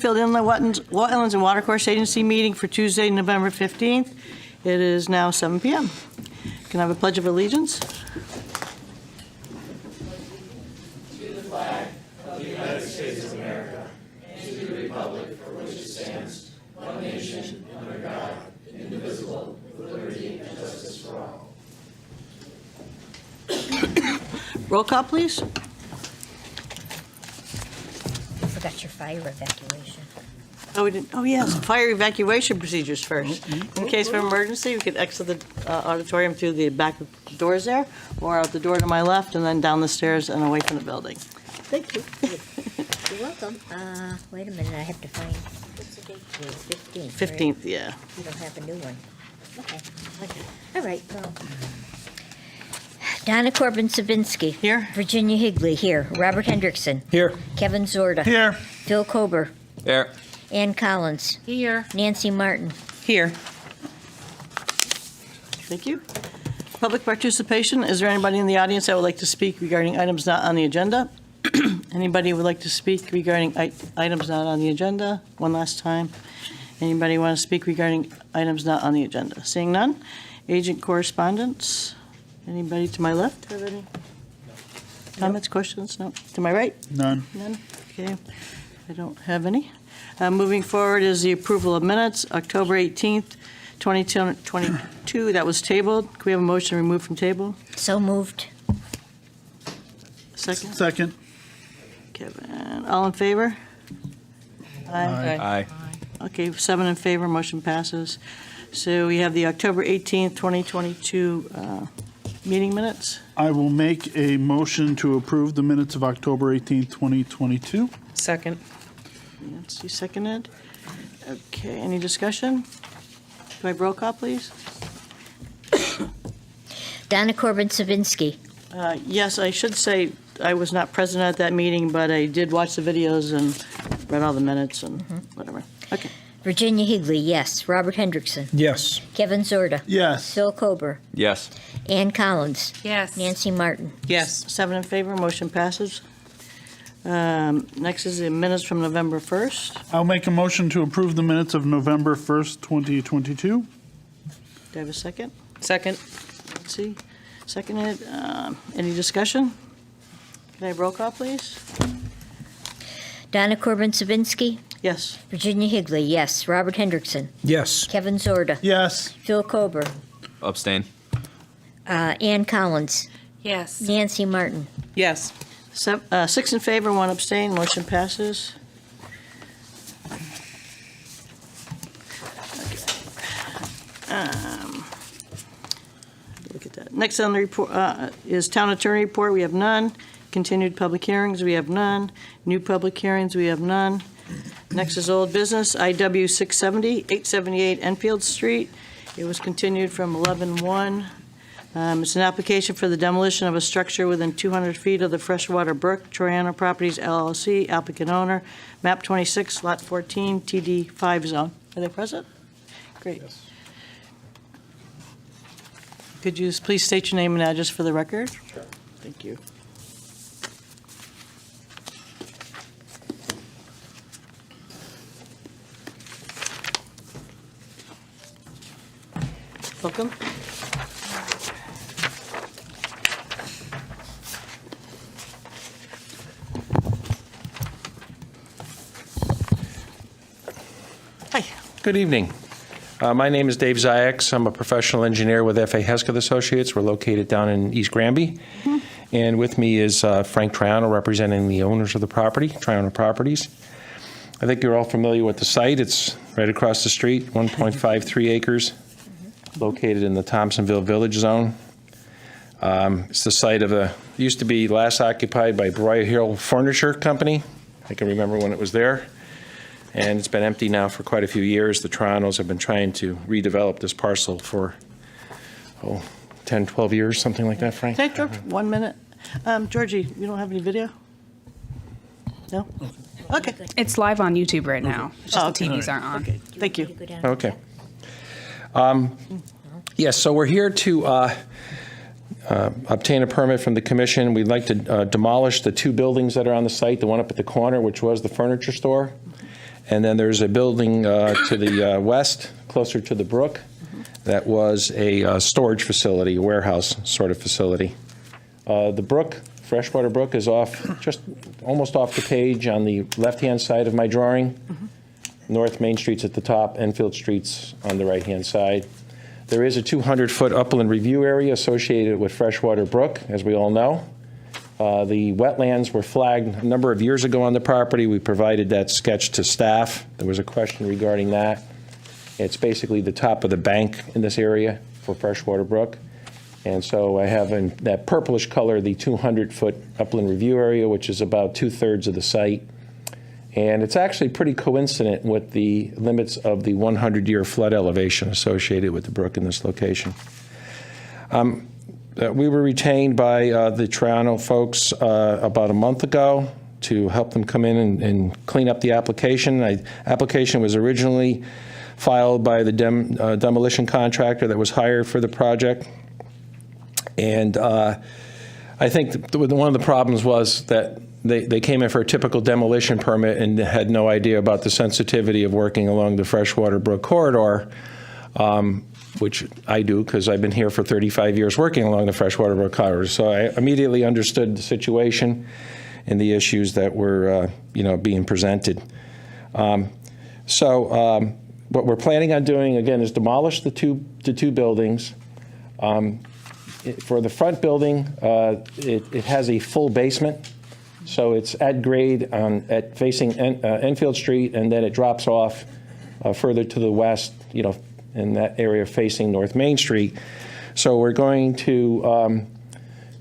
Filled Inland Wetlands and Watercourse Agency meeting for Tuesday, November 15th. It is now 7 p.m. Can I have a pledge of allegiance? To the flag of the United States of America and to the republic for which it stands, one nation, under God, indivisible, with liberty and justice for all. Roll call, please. Forgot your fire evacuation. Oh, we didn't. Oh, yes. Fire evacuation procedures first. In case of emergency, we could exit the auditorium through the back doors there, or out the door to my left, and then down the stairs and away from the building. Thank you. You're welcome. Wait a minute, I have to find, what's the date today? 15th. 15th, yeah. Right? You don't have a new one. Okay. All right, well. Donna Corbin-Sabinsky. Here. Virginia Higley, here. Robert Hendrickson. Here. Kevin Zorda. Here. Phil Kober. There. Ann Collins. Here. Nancy Martin. Here. Thank you. Public participation. Is there anybody in the audience that would like to speak regarding items not on the agenda? Anybody would like to speak regarding items not on the agenda? One last time. Anybody want to speak regarding items not on the agenda? Seeing none. Agent correspondence. Anybody to my left have any comments, questions? No. To my right? None. None? Okay. I don't have any. Moving forward is the approval of minutes, October 18th, 2022. That was tabled. Can we have a motion removed from table? So moved. Second? Second. Kevin. All in favor? Aye. Okay, 7 in favor, motion passes. So we have the October 18th, 2022 meeting minutes. I will make a motion to approve the minutes of October 18th, 2022. Second. Nancy seconded. Okay, any discussion? Do I have roll call, please? Donna Corbin-Sabinsky. Yes, I should say I was not present at that meeting, but I did watch the videos and read all the minutes and whatever. Okay. Virginia Higley, yes. Robert Hendrickson. Yes. Kevin Zorda. Yes. Phil Kober. Yes. Ann Collins. Yes. Nancy Martin. Yes. 7 in favor, motion passes. Next is the minutes from November 1st. I'll make a motion to approve the minutes of November 1st, 2022. Do I have a second? Second. Let's see. Seconded. Any discussion? Can I have roll call, please? Donna Corbin-Sabinsky. Yes. Virginia Higley, yes. Robert Hendrickson. Yes. Kevin Zorda. Yes. Phil Kober. Abstain. Ann Collins. Yes. Nancy Martin. Yes. 6 in favor, 1 abstain, motion passes. Look at that. Next on the report is town attorney report. We have none. Continued public hearings, we have none. New public hearings, we have none. Next is old business, IW 670, 878 Enfield Street. It was continued from 11/1. It's an application for the demolition of a structure within 200 feet of the Freshwater Brook, Troyano Properties LLC, applicant owner, map 26, lot 14, TD5 zone. Are they present? Great. Could you please state your name and address for the record? Sure. Thank you. Welcome. Hi. Good evening. My name is Dave Ziax. I'm a professional engineer with F.A. Hesketh Associates. We're located down in East Granby. And with me is Frank Triano, representing the owners of the property, Triano Properties. I think you're all familiar with the site. It's right across the street, 1.53 acres, located in the Thompsonville Village Zone. It's the site of used to be last occupied by Broyer Hill Furniture Company. I can remember when it was there. And it's been empty now for quite a few years. The Trianos have been trying to redevelop this parcel for, 10, 12 years, something like that, Frank? Take George, 1 minute. Georgie, you don't have any video? No? Okay. It's live on YouTube right now. It's just okay. the TVs aren't on. Okay, thank you. Okay. Yes, so we're here to obtain a permit from the commission. We'd like to demolish the two buildings that are on the site, the one up at the corner, which was the furniture store, And then there's a building to the west, closer to the brook, that was a storage facility, a warehouse sort of facility. The brook, freshwater brook, is off, just almost off the page on the left-hand side of my drawing. North Main Street's at the top, Enfield Street's on the right-hand side. There is a 200-foot upland review area associated with freshwater brook, as we all know. The wetlands were flagged a number of years ago on the property. We provided that sketch to staff. There was a question regarding that. It's basically the top of the bank in this area for freshwater brook. And so I have in that purplish color the 200-foot upland review area, which is about 2/3 of the site. And it's actually pretty coincident with the limits of the 100-year flood elevation associated with the brook in this location. We were retained by the Triano folks about a month ago to help them come in and clean up the application. Application was originally filed by the demolition contractor that was hired for the project. And I think one of the problems was that they came in for a typical demolition permit and had no idea about the sensitivity of working along the freshwater brook corridor, which I do because I've been here for 35 years working along the freshwater brook corridor. So I immediately understood the situation and the issues that were being presented. What we're planning on doing, again, is demolish the two buildings. For the front building, it has a full basement. So it's at grade at facing Enfield Street, and then it drops off further to the west, in that area facing North Main Street. So we're going to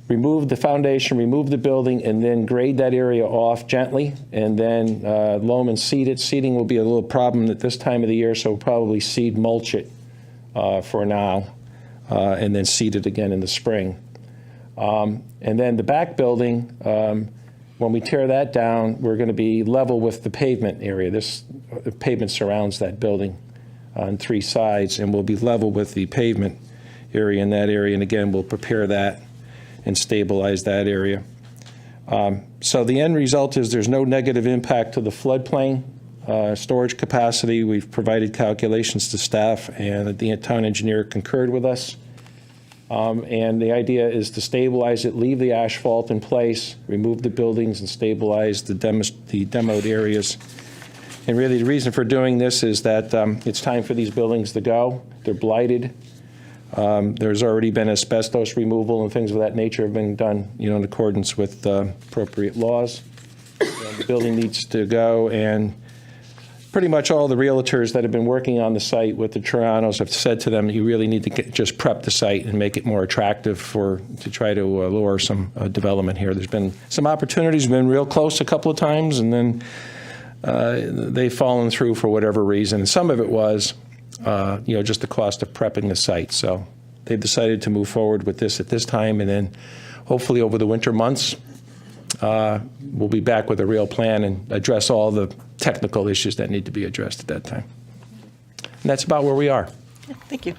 remove the foundation, remove the building, and then grade that area off gently, and then loam and seed it. Seeding will be a little problem at this time of the year, so we'll probably seed mulch it for now, and then seed it again in the spring. And then the back building, when we tear that down, we're going to be level with the pavement area. This pavement surrounds that building on three sides, and we'll be level with the pavement area in that area. And again, we'll prepare that and stabilize that area. So the end result is there's no negative impact to the floodplain storage capacity. We've provided calculations to staff, and the town engineer concurred with us. And the idea is to stabilize it, leave the asphalt in place, remove the buildings, and stabilize the demoed areas. And really the reason for doing this is that it's time for these buildings to go. They're blighted. There's already been asbestos removal and things of that nature have been done, in accordance with appropriate laws. And the building needs to go, and pretty much all the realtors that have been working on the site with the Trianos have said to them that you really need to just prep the site and make it more attractive to try to lure some development here. There's been some opportunities, been real close a couple of times, and then they've fallen through for whatever reason. And some of it was, just the cost of prepping the site. So they've decided to move forward with this at this time, and then hopefully over the winter months, we'll be back with a real plan and address all the technical issues that need to be addressed at that time. And that's about where we are. Thank you.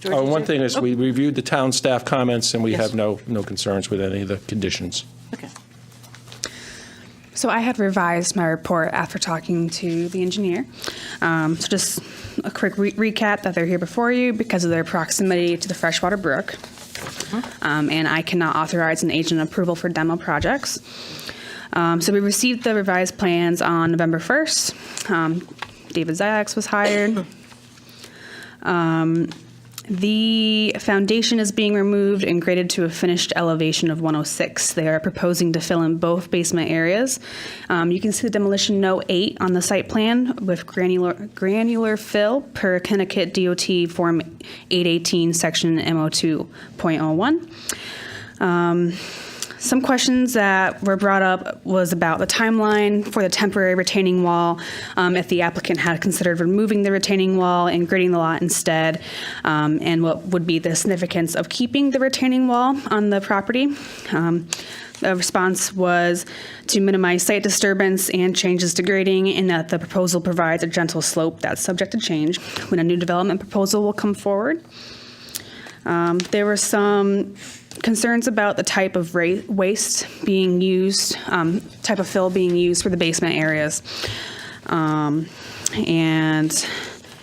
Oh, one thing is we reviewed the town staff comments, and we have no concerns with any of the conditions. Okay. So I had revised my report after talking to the engineer. So just a quick recap that they're here before you because of their proximity to the freshwater brook. And I cannot authorize an agent approval for demo projects. So we received the revised plans on November 1st. David Ziax was hired. The foundation is being removed and graded to a finished elevation of 106. They are proposing to fill in both basement areas. You can see the demolition note 8 on the site plan with granular fill per Connecticut DOT Form 818, Section MO2.01. Some questions that were brought up was about the timeline for the temporary retaining wall, if the applicant had considered removing the retaining wall and grading the lot instead, and what would be the significance of keeping the retaining wall on the property. The response was to minimize site disturbance and changes to grading, and that the proposal provides a gentle slope that's subject to change when a new development proposal will come forward. There were some concerns about the type of waste being used, type of fill being used for the basement areas. And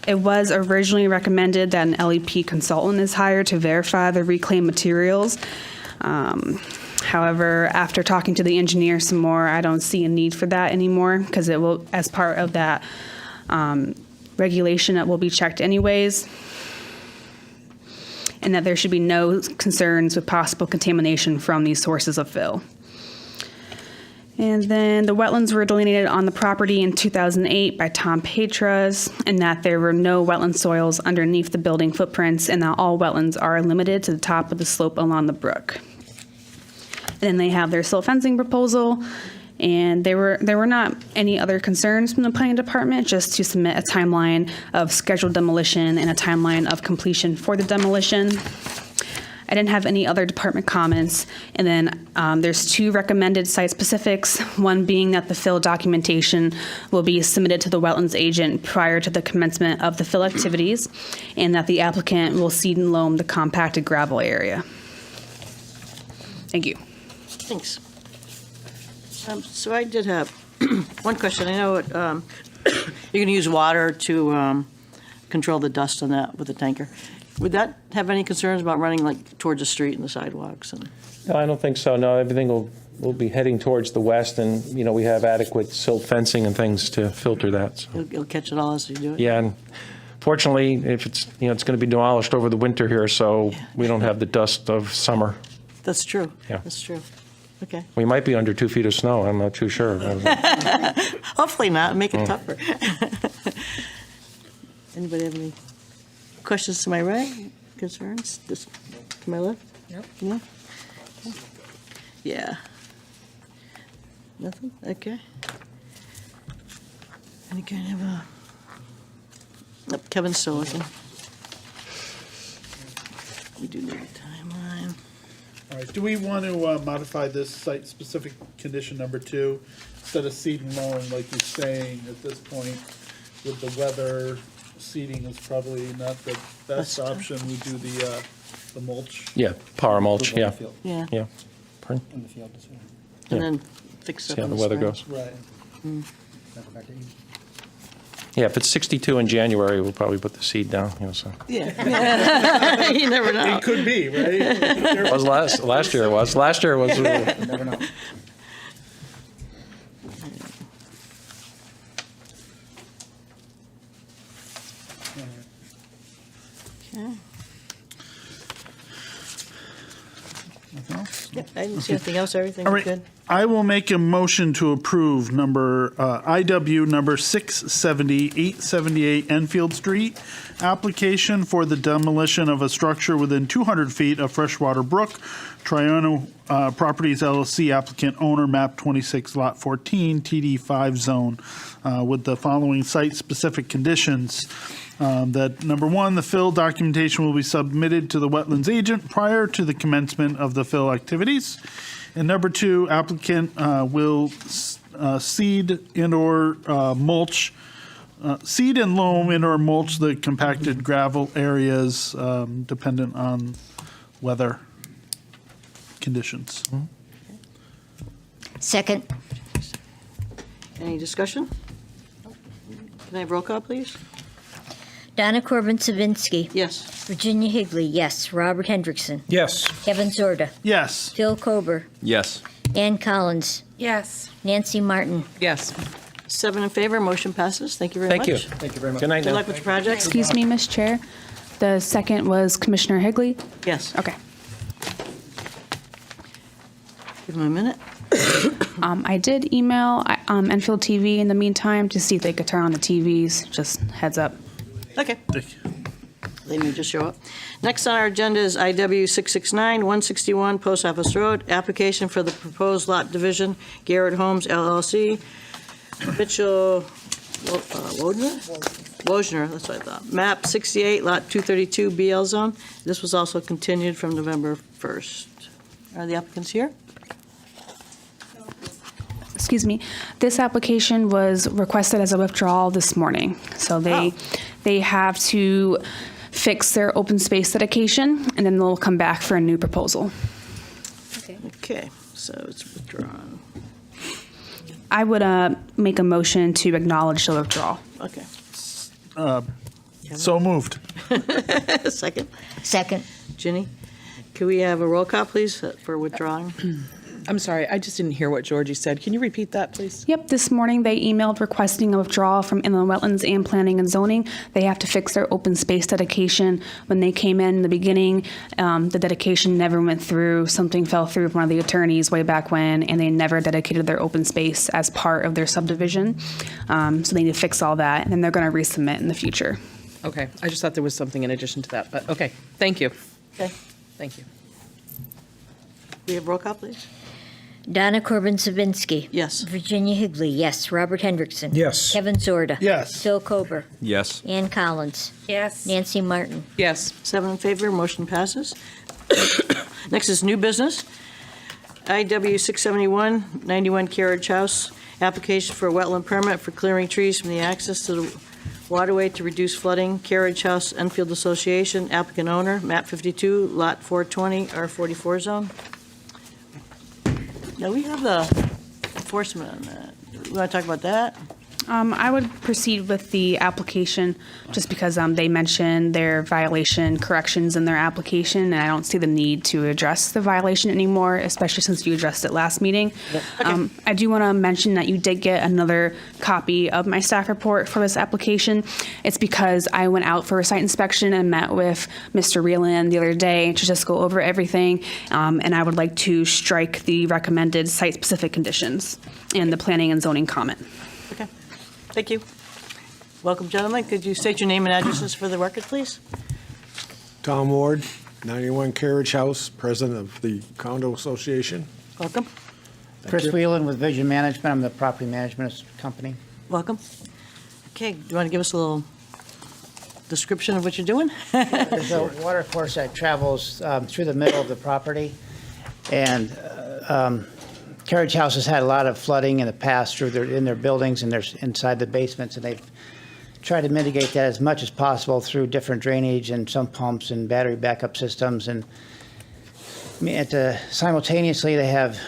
it was originally recommended that an LEP consultant is hired to verify the reclaimed materials. However, after talking to the engineer some more, I don't see a need for that anymore because it will, as part of that regulation, it will be checked anyways. And that there should be no concerns with possible contamination from these sources of fill. And then the wetlands were delineated on the property in 2008 by Tom Petras, and that there were no wetland soils underneath the building footprints, and that all wetlands are limited to the top of the slope along the brook. And then they have their silt fencing proposal, and there were not any other concerns from the planning department, just to submit a timeline of scheduled demolition and a timeline of completion for the demolition. I didn't have any other department comments. And then there's 2 recommended site specifics, one being that the fill documentation will be submitted to the wetlands agent prior to the commencement of the fill activities, and that the applicant will seed and loam the compacted gravel area. Thank you. Thanks. So I did have one question. I know you're going to use water to control the dust on that with the tanker. Would that have any concerns about running like towards the street and the sidewalks? And No, I don't think so. No, everything will be heading towards the west, and, we have adequate silt fencing and things to filter that. So. you'll catch it all as you do it? Yeah, and fortunately, if it's, it's going to be demolished over the winter here, so we don't have the dust of summer. That's true. Yeah. That's true. Okay. We might be under 2 feet of snow. I'm not too sure. Hopefully not. Make it tougher. Anybody have any questions to my right? Concerns? Just to my left? Nope. No? Yeah. Nothing? Okay. Any kind of a... Nope, Kevin's still looking. We do need a timeline. All right, do we want to modify this site-specific condition number 2? Instead of seed and loam, like you're saying, at this point, with the weather, seeding is probably not the best option. We do the mulch. Yeah, power mulch, yeah. Yeah. Yeah. Pardon? In the field as well. And Yeah. then fix it up See how in the the weather spring. goes. Right. Now go back to you. Yeah, if it's 62 in January, we'll probably put the seed down, so. Yeah. You never know. It could be, right? It was last year it was. Last year it was. You never know. Okay. Nothing else? Yep, I didn't see anything else. Everything All was right, good. I will make a motion to approve IW number 670, 878 Enfield Street, application for the demolition of a structure within 200 feet of Freshwater Brook, Triano Properties LLC, applicant owner, map 26, lot 14, TD5 zone, with the following site-specific conditions. That number 1, the fill documentation will be submitted to the wetlands agent prior to the commencement of the fill activities. And number 2, applicant will seed and/or mulch, seed and loam and/or mulch the compacted gravel areas dependent on weather conditions. Second. Any discussion? Can I have roll call, please? Donna Corbin Savinsky. Yes. Virginia Higley, yes. Robert Hendrickson. Yes. Kevin Zorda. Yes. Phil Kober. Yes. Ann Collins. Yes. Nancy Martin. Yes. 7 in favor, motion passes. Thank you very much. Thank you. Thank you very much. Good night Good now. luck with the project. Excuse me, Ms. Chair. The second was Commissioner Higley. Yes. Okay. Give him a minute. I did email Enfield TV in the meantime to see if they could turn on the TVs. Just heads up. Okay. They need to show up. Next on our agenda is IW 669, 161 Post Office Road, application for the proposed lot division, Garrett Homes LLC, Mitchell Wojner, that's what I thought. Map 68, lot 232, BL zone. This was also continued from November 1st. Are the applicants here? Excuse me. This application was requested as a withdrawal this morning. So they have to fix their open space dedication, and then they'll come back for a new proposal. Okay, so it's withdrawn. I would make a motion to acknowledge the withdrawal. Okay. So moved. Second. Second. Ginny, could we have a roll call, please, for withdrawing? I'm sorry, I just didn't hear what Georgie said. Can you repeat that, please? Yep, this morning they emailed requesting a withdrawal from inland wetlands and planning and zoning. They have to fix their open space dedication. When they came in the beginning, the dedication never went through. Something fell through with one of the attorneys way back when, and they never dedicated their open space as part of their subdivision. So they need to fix all that, and then they're going to resubmit in the future. Okay, I just thought there was something in addition to that, but okay, thank you. Okay. Thank you. We have roll call, please? Donna Corbin Savinsky. Yes. Virginia Higley, yes. Robert Hendrickson. Yes. Kevin Zorda. Yes. Phil Kober. Yes. Ann Collins. Yes. Nancy Martin. Yes, 7 in favor, motion passes. Next is new business. IW 671, 91 Carriage House, application for a wetland permit for clearing trees from the access to the waterway to reduce flooding. Carriage House Enfield Association, applicant owner, map 52, lot 420, R44 zone. Now, we have the enforcement on that. We want to talk about that? I would proceed with the application just because they mentioned their violation corrections in their application, and I don't see the need to address the violation anymore, especially since you addressed it last meeting. I do want to mention that you did get another copy of my staff report for this application. It's because I went out for a site inspection and met with Mr. Reeland the other day to just go over everything, and I would like to strike the recommended site-specific conditions and the planning and zoning comment. Okay, thank you. Welcome, gentlemen. Could you state your name and addresses for the record, please? Tom Ward, 91 Carriage House, president of the condo association. Welcome, Chris Whelan with Vision Management. I'm the property management company. welcome. Okay, do you want to give us a little description of what you're doing? There's a water course that travels through the middle of the property, and Carriage House has had a lot of flooding in the past in their buildings and inside the basements, and they've tried to mitigate that as much as possible through different drainage and sump pumps and battery backup systems. And simultaneously, they have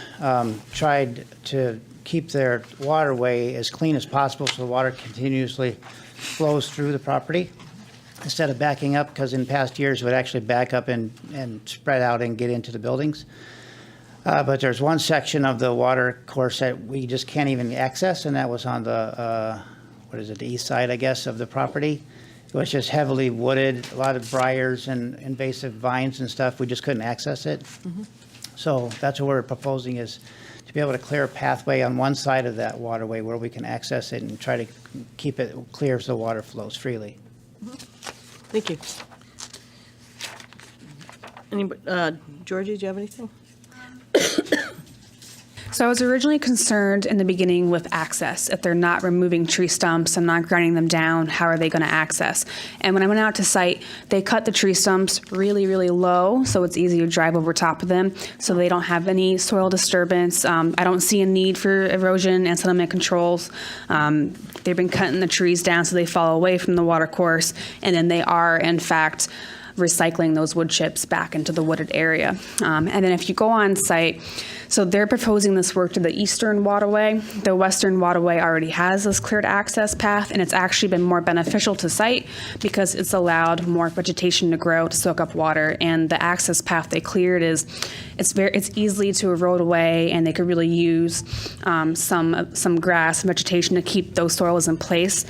tried to keep their waterway as clean as possible so the water continuously flows through the property instead of backing up, because in past years it would actually back up and spread out and get into the buildings. But there's one section of the water course that we just can't even access, and that was on the, the east side, I guess, of the property. It was just heavily wooded, a lot of briars and invasive vines and stuff. We just couldn't access it. So that's what we're proposing, is to be able to clear a pathway on one side of that waterway where we can access it and try to keep it clear so the water flows freely. Thank you. Georgie, do you have anything? So I was originally concerned in the beginning with access. If they're not removing tree stumps and not grinding them down, how are they going to access? And when I went out to site, they cut the tree stumps really, really low, so it's easy to drive over top of them, so they don't have any soil disturbance. I don't see a need for erosion and sediment controls. They've been cutting the trees down so they fall away from the water course, and then they are, in fact, recycling those wood chips back into the wooded area. And then if you go on site, so they're proposing this work to the eastern waterway. The western waterway already has this cleared access path, and it's actually been more beneficial to site because it's allowed more vegetation to grow to soak up water. And the access path they cleared it's easily to erode away, and they could really use some grass and vegetation to keep those soils in place.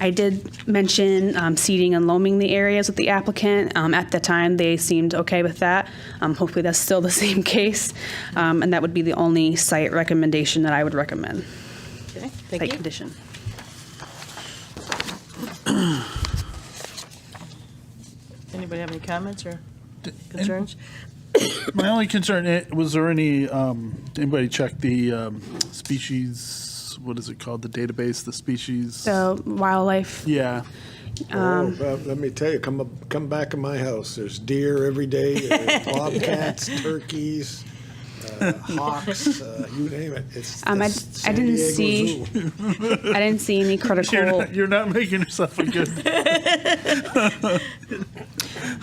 I did mention seeding and loaming the areas with the applicant. At the time, they seemed okay with that. Hopefully, that's still the same case. And that would be the only site recommendation that I would recommend. Okay, Site thank you. condition. Anybody have any comments or concerns? My only concern, was there any, anybody check the species, what is it called, the database, the species? So wildlife. Yeah. Let me tell you, come back in my house. There's deer every day, there's bobcats, turkeys, hawks, you name it. It's I the San Diego Zoo. I didn't see any critical. You're not making yourself a good.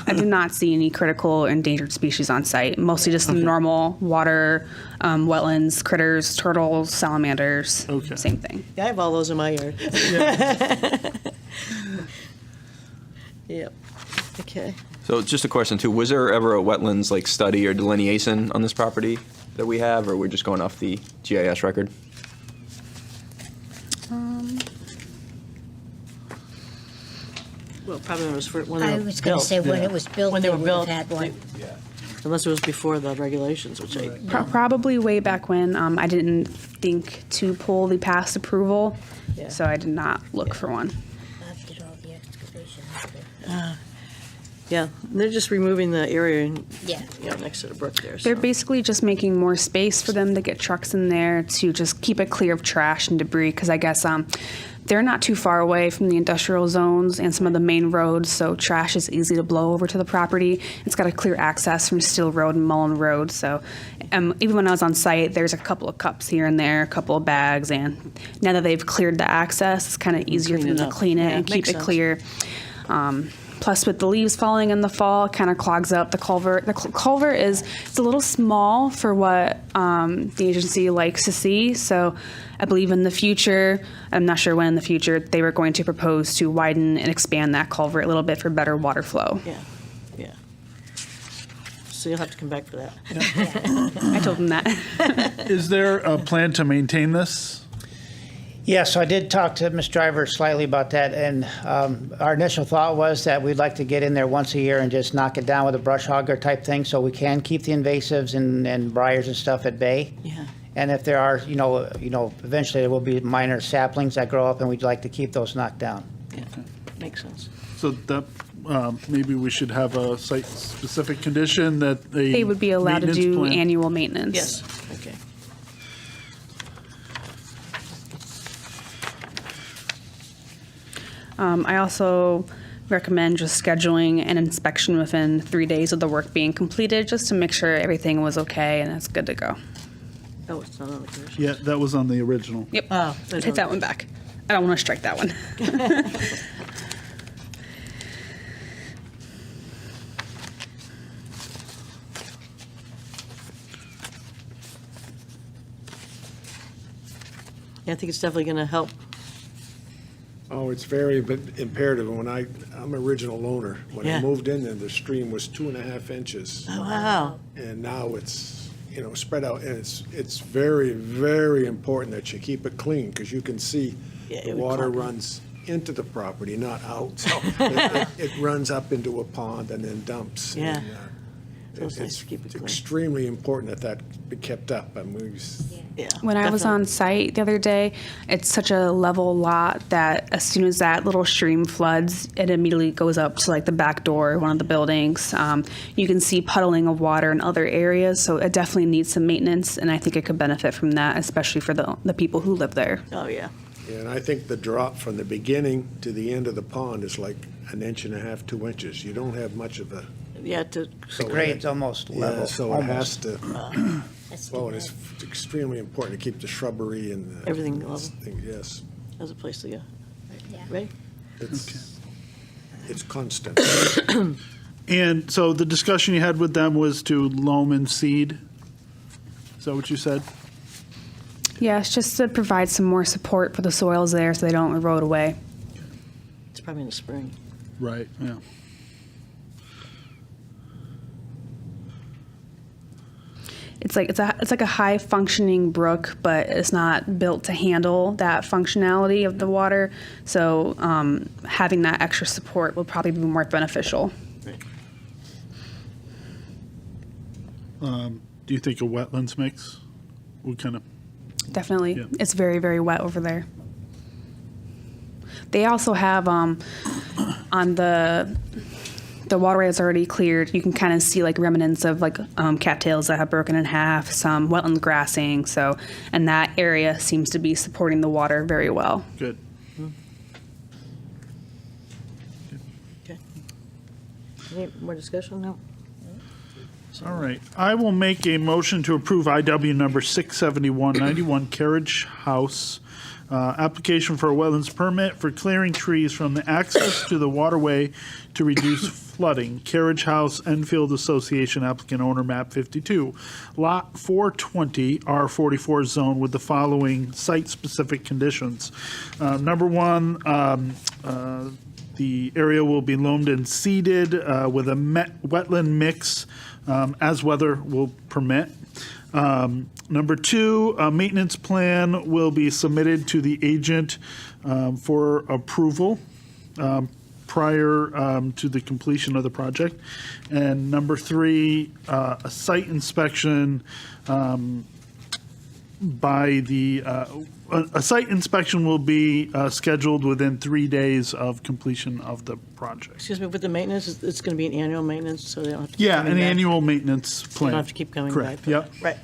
I did not see any critical or endangered species on site. Mostly just the normal water, wetlands, critters, turtles, salamanders. Okay. Same thing. Yeah, I have all those in my yard. Yep. Okay. So just a question too, was there ever a wetlands like study or delineation on this property that we have, or we're just going off the GIS record? Well, probably when it was when they I were was going built. to say, when it was built, When they they were would have built, had one. Unless it was before the regulations, which I, Probably way back when. I didn't think to pull the past approval, Yeah. so I did not look for one. Bob did all the excavations. yeah, they're just removing the area, Yeah. next to the brook there. They're so. basically just making more space for them to get trucks in there to just keep it clear of trash and debris, because I guess they're not too far away from the industrial zones and some of the main roads, so trash is easy to blow over to the property. It's got a clear access from Steel Road and Mullen Road, so even when I was on site, there's a couple of cups here and there, a couple of bags, and now that they've cleared the access, it's kind of easier for Clean them it to up. clean it Yeah, and keep makes it sense. clear. Plus, with the leaves falling in the fall, it kind of clogs up the culvert. The culvert it's a little small for what the agency likes to see. So I believe in the future, I'm not sure when in the future, they were going to propose to widen and expand that culvert a little bit for better water flow. Yeah, yeah. So you'll have to come back for that. I told them that. Is there a plan to maintain this? Yeah, so I did talk to Ms. Driver slightly about that, and our initial thought was that we'd like to get in there once a year and just knock it down with a brush hogger type thing, so we can keep the invasives and briars and stuff at bay. Yeah. And if there are, eventually there will be minor saplings that grow up, and we'd like to keep those knocked down. Yeah, makes sense. So that, maybe we should have a site-specific condition that a They would be allowed to maintenance do plan- annual maintenance. Yes, okay. I also recommend just scheduling an inspection within 3 days of the work being completed, just to make sure everything was okay and it's good to go. Oh, it's not on the commission. Yeah, that was on the original. Yep. Oh, Take that one back. I don't want to strike that one. Yeah, I think it's definitely going to help. Oh, it's very imperative. When I'm an original owner. When Yeah. I moved in there, the stream was 2.5 inches. Oh, wow. And now it's, spread out, and it's very, very important that you keep it clean, because you can see Yeah, it the would water clump. runs into the property, not out. So it runs up into a pond and then dumps. Yeah. And, So it's nice to keep it clean. extremely important that be kept up. And Yeah. When I was definitely. on site the other day, it's such a level lot that as soon as that little stream floods, it immediately goes up to like the back door of one of the buildings. You can see puddling of water in other areas, so it definitely needs some maintenance, and I think it could benefit from that, especially for the people who live there. Oh, yeah. And I think the drop from the beginning to the end of the pond is like 1.5 to 2 inches. You don't have much of a. Yeah, to, The grade's almost level. Yeah, so it has almost. to That's flow, too and it's bad. extremely important to keep the shrubbery and. Everything level. Yes, as a place to go. Yeah. Ready? it's constant. And so the discussion you had with them was to loam and seed? Is that what you said? Yeah, it's just to provide some more support for the soils there so they don't erode away. It's probably in the spring. Right, yeah. It's like a high functioning brook, but it's not built to handle that functionality of the water. So having that extra support will probably be more beneficial. Do you think a wetlands mix would kind of, Definitely. Yeah. It's very, very wet over there. They also have on the waterway that's already cleared, you can kind of see like remnants of like cattails that have broken in half, some wetland grassing. So, and that area seems to be supporting the water very well. good. Okay. Any more discussion? No? All right. I will make a motion to approve IW number 67191 Carriage House Application for a wetlands permit for clearing trees from the access to the waterway to reduce flooding. Carriage House Enfield Association applicant owner map 52. Lot 420, R44 zone with the following site-specific conditions. Number one, the area will be loamed and seeded with a wetland mix as weather will permit. Number two, a maintenance plan will be submitted to the agent for approval prior to the completion of the project. And number three, a site inspection by the, a site inspection will be scheduled within 3 days of completion of the project. Excuse me, with the maintenance, it's going to be an annual maintenance, so they don't have to keep Yeah, coming an back. annual maintenance They plan. don't have to keep coming back. Correct, yep. Right.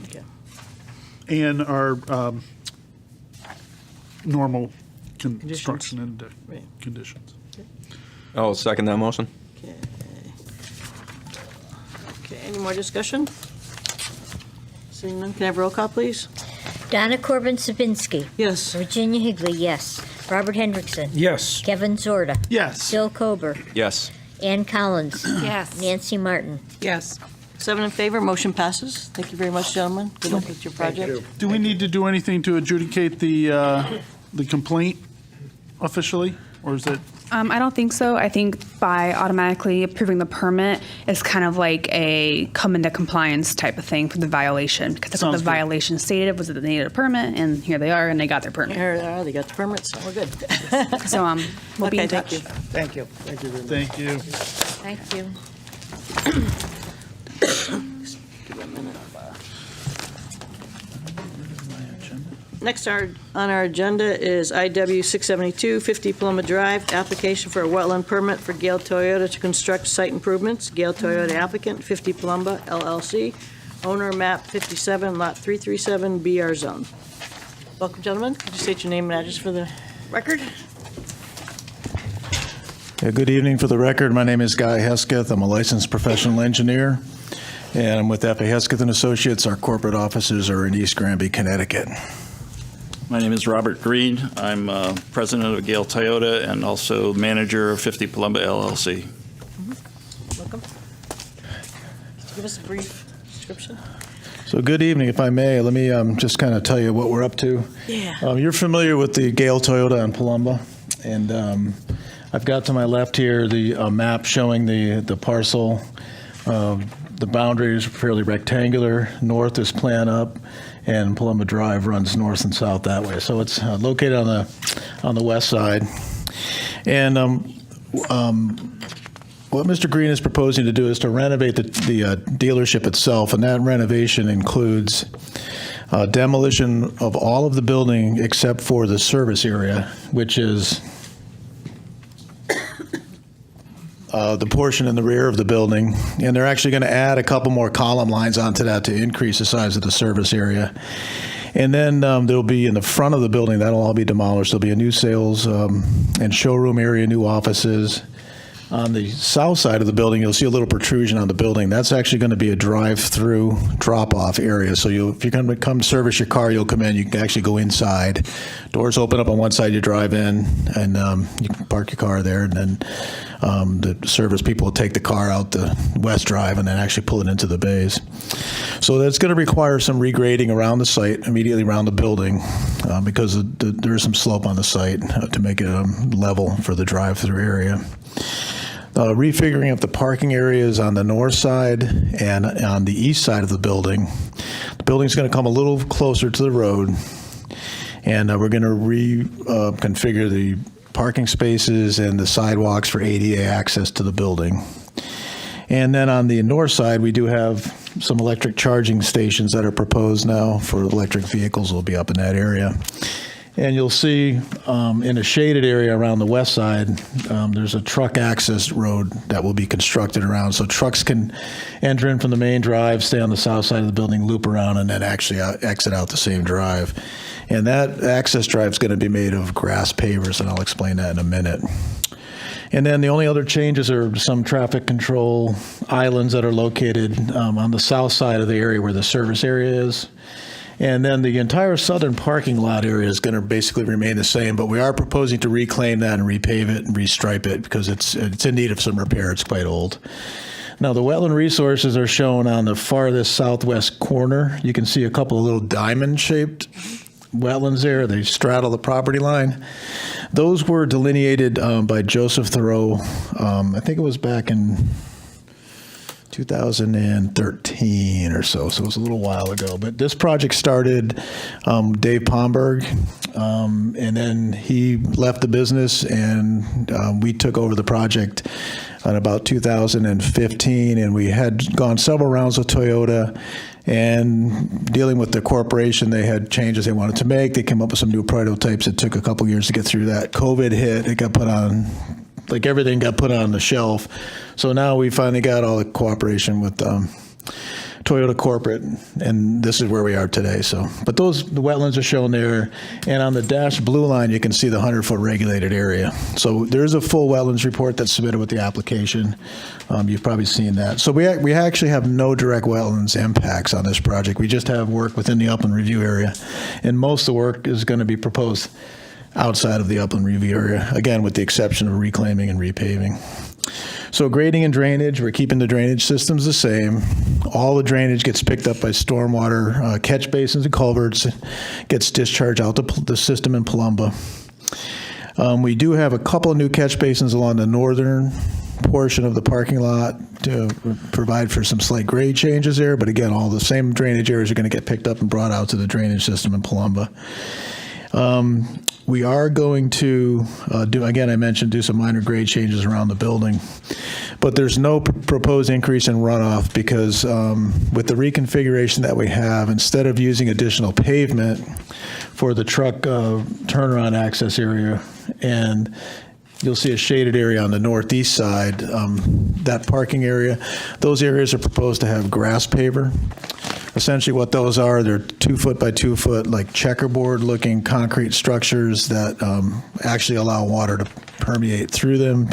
Okay. And our normal construction and Right. conditions. I'll second that motion. Okay. Okay, any more discussion? Seeing none, can I have roll call, please? Donna Corbin Sabinski. Yes. Virginia Higley, yes. Robert Hendrickson. Yes. Kevin Zorda. Yes. Bill Kober. Yes. Ann Collins. Yes. Nancy Martin. Yes. 7 in favor, motion passes. Thank you very much, gentlemen. Good luck with your project. Do we need to do anything to adjudicate the complaint officially, or is it? I don't think so. I think by automatically approving the permit is kind of like a come into compliance type of thing for the violation, because that's what Sounds the good. violation stated, was that they needed a permit, and here they are, and they got their permit. Here they are, they got the permits, so we're good. So we'll be Okay, in thank touch. you. Thank you. Thank you. Thank you. Give it a minute. Next on our agenda is IW 672, 50 Paloma Drive, application for a wetland permit for Gale Toyota to construct site improvements. Gale Toyota applicant, 50 Paloma LLC, owner map 57, lot 337, BR zone. Welcome, gentlemen. Could you state your name and address for the record? Yeah, good evening. For the record, my name is Guy Hesketh. I'm a licensed professional engineer, and I'm with F.A. Hesketh and Associates. Our corporate offices are in East Granby, Connecticut. My name is Robert Green. I'm president of Gale Toyota and also manager of 50 Palumba LLC. Welcome. Could you give us a brief description? So good evening. If I may, let me just kind of tell you what we're up to. Yeah. You're familiar with the Gale Toyota on Palumba, and I've got to my left here the map showing the parcel. The boundaries are fairly rectangular. North is Plan Up, and Palumba Drive runs north and south that way. So it's located on the west side. And what Mr. Green is proposing to do is to renovate the dealership itself, and that renovation includes demolition of all of the building except for the service area, which is the portion in the rear of the building, and they're actually going to add a couple more column lines onto that to increase the size of the service area. And then there'll be in the front of the building, that'll all be demolished. There'll be a new sales and showroom area, new offices. On the south side of the building, you'll see a little protrusion on the building. That's actually going to be a drive-through drop-off area. So if you're going to come service your car, you'll come in. You can actually go inside. Doors open up on one side, you drive in, and you can park your car there. And then the service people will take the car out the west drive and then actually pull it into the bays. So that's going to require some regrading around the site, immediately around the building, because there is some slope on the site to make it level for the drive-through area. Refiguring of the parking areas on the north side and on the east side of the building. The building's going to come a little closer to the road, and we're going to reconfigure the parking spaces and the sidewalks for ADA access to the building. And then on the north side, we do have some electric charging stations that are proposed now for electric vehicles. Will be up in that area. And you'll see in a shaded area around the west side, there's a truck access road that will be constructed around. So trucks can enter in from the main drive, stay on the south side of the building, loop around, and then actually exit out the same drive. And that access drive is going to be made of grass pavers, and I'll explain that in a minute. And then the only other changes are some traffic control islands that are located on the south side of the area where the service area is. And then the entire southern parking lot area is going to basically remain the same, but we are proposing to reclaim that and repave it and restripe it because it's in need of some repair. It's quite old. Now, the wetland resources are shown on the farthest southwest corner. You can see a couple of little diamond-shaped wetlands there. They straddle the property line. Those were delineated by Joseph Thoreau, I think it was back in 2013 or so it was a little while ago. But this project started Dave Pomberg, and then he left the business, and we took over the project in about 2015, and we had gone several rounds with Toyota, and dealing with the corporation, they had changes they wanted to make. They came up with some new prototypes. It took a couple years to get through that. COVID hit. It got put on, like everything got put on the shelf. So now we finally got all the cooperation with Toyota corporate, and this is where we are today. So, but the wetlands are shown there, and on the dashed blue line, you can see the 100-foot regulated area. So there is a full wetlands report that's submitted with the application. You've probably seen that. So we actually have no direct wetlands impacts on this project. We just have work within the upland review area, and most of the work is going to be proposed outside of the upland review area, again, with the exception of reclaiming and repaving. So grading and drainage, we're keeping the drainage systems the same. All the drainage gets picked up by stormwater catch basins and culverts, gets discharged out to the system in Palumba. We do have a couple of new catch basins along the northern portion of the parking lot to provide for some slight grade changes there, but again, all the same drainage areas are going to get picked up and brought out to the drainage system in Palumba. We are going to do some minor grade changes around the building, but there's no proposed increase in runoff because with the reconfiguration that we have, instead of using additional pavement for the truck turnaround access area, and you'll see a shaded area on the northeast side, that parking area, those areas are proposed to have grass paver. Essentially what those are, they're 2 foot by 2 foot, like checkerboard looking concrete structures that actually allow water to penetrate through them.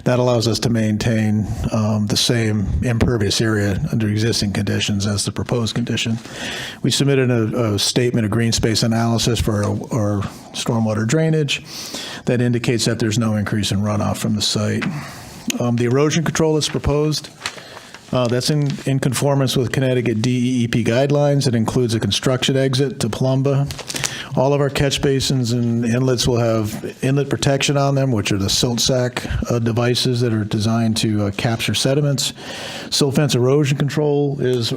That allows us to maintain the same impervious area under existing conditions as the proposed condition. We submitted a statement of green space analysis for our stormwater drainage that indicates that there's no increase in runoff from the site. The erosion control that's proposed, that's in conformance with Connecticut DEEP guidelines. It includes a construction exit to Palumba. All of our catch basins and inlets will have inlet protection on them, which are the silt sack devices that are designed to capture sediments. Silt fence erosion control is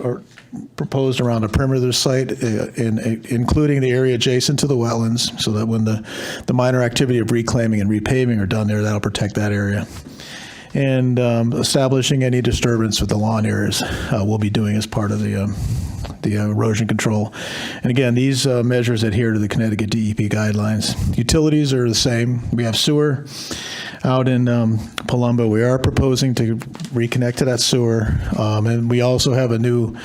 proposed around the perimeter of the site, including the area adjacent to the wetlands, so that when the minor activity of reclaiming and repaving are done there, that'll protect that area. And establishing any disturbance with the lawn areas we'll be doing as part of the erosion control. And again, these measures adhere to the Connecticut DEP guidelines. Utilities are the same. We have sewer out in Palumba. We are proposing to reconnect to that sewer. And we also have a new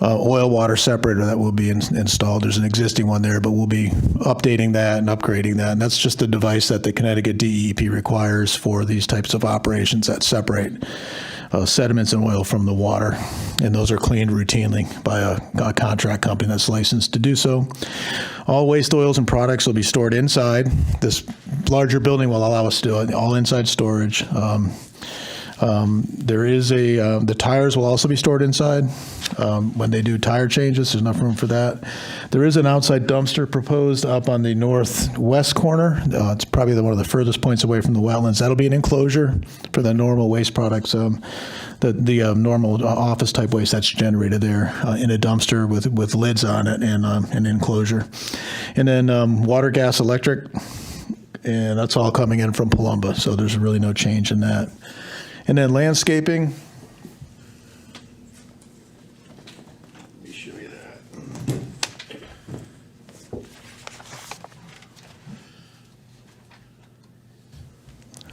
oil water separator that will be installed. There's an existing one there, but we'll be updating that and upgrading that. And that's just a device that the Connecticut DEP requires for these types of operations that separate sediments and oil from the water. And those are cleaned routinely by a contract company that's licensed to do so. All waste oils and products will be stored inside. This larger building will allow us to do all inside storage. There is the tires will also be stored inside. When they do tire changes, there's enough room for that. There is an outside dumpster proposed up on the northwest corner. It's probably one of the furthest points away from the wetlands. That'll be an enclosure for the normal waste products, the normal office type waste that's generated there in a dumpster with lids on it and an enclosure. And then water, gas, electric, and that's all coming in from Palumba, so there's really no change in that. And then landscaping. Let me show you that.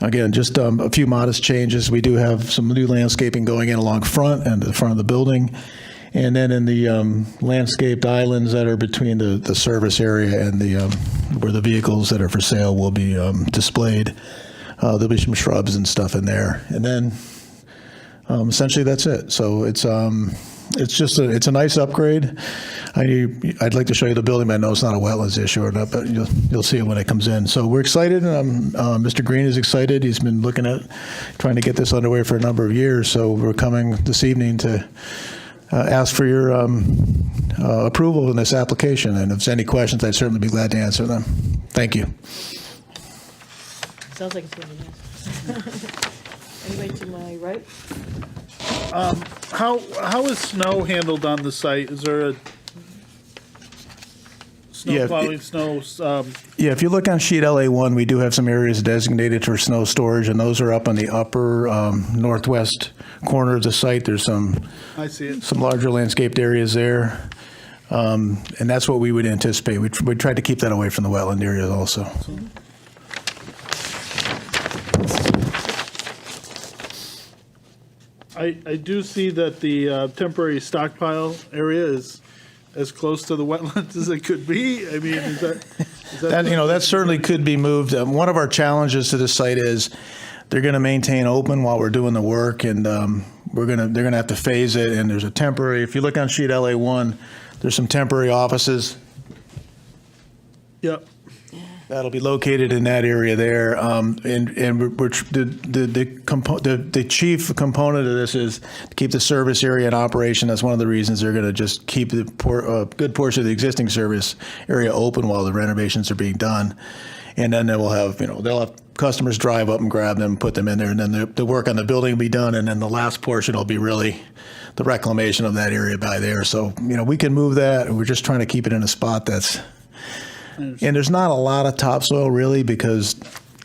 Again, just a few modest changes. We do have some new landscaping going in along front and the front of the building. And then in the landscaped islands that are between the service area and where the vehicles that are for sale will be displayed, there'll be some shrubs and stuff in there. And then essentially that's it. So it's it's just it's a nice upgrade. I'd like to show you the building, but I know it's not a wetlands issue or not, but you'll see it when it comes in. So we're excited. Mr. Green is excited. He's been looking at trying to get this underway for a number of years. So we're coming this evening to ask for your approval in this application. And if there's any questions, I'd certainly be glad to answer them. Thank you. Sounds like it's going to be nice. Anybody to my right? How is snow handled on the site? Is there a snow Yeah, plowing, snow, Yeah, if you look on sheet LA1, we do have some areas designated for snow storage, and those are up on the upper northwest corner of the site. There's I see it. some larger landscaped areas there, and that's what we would anticipate. We tried to keep that away from the wetland areas also. I do see that the temporary stockpile area is as close to the wetlands as it could be. I mean, is that That certainly could be moved. One of our challenges to this site is they're going to maintain open while we're doing the work, and they're going to have to phase it. And there's a temporary. If you look on sheet LA1, there's some temporary offices Yep. that'll be located in that area there. And the chief component of this is to keep the service area in operation. That's one of the reasons they're going to just keep the good portion of the existing service area open while the renovations are being done. And then they'll have customers drive up and grab them, put them in there, and then the work on the building will be done. And then the last portion will be really the reclamation of that area by there. So, we can move that. We're just trying to keep it in a spot that's, and there's not a lot of topsoil really, because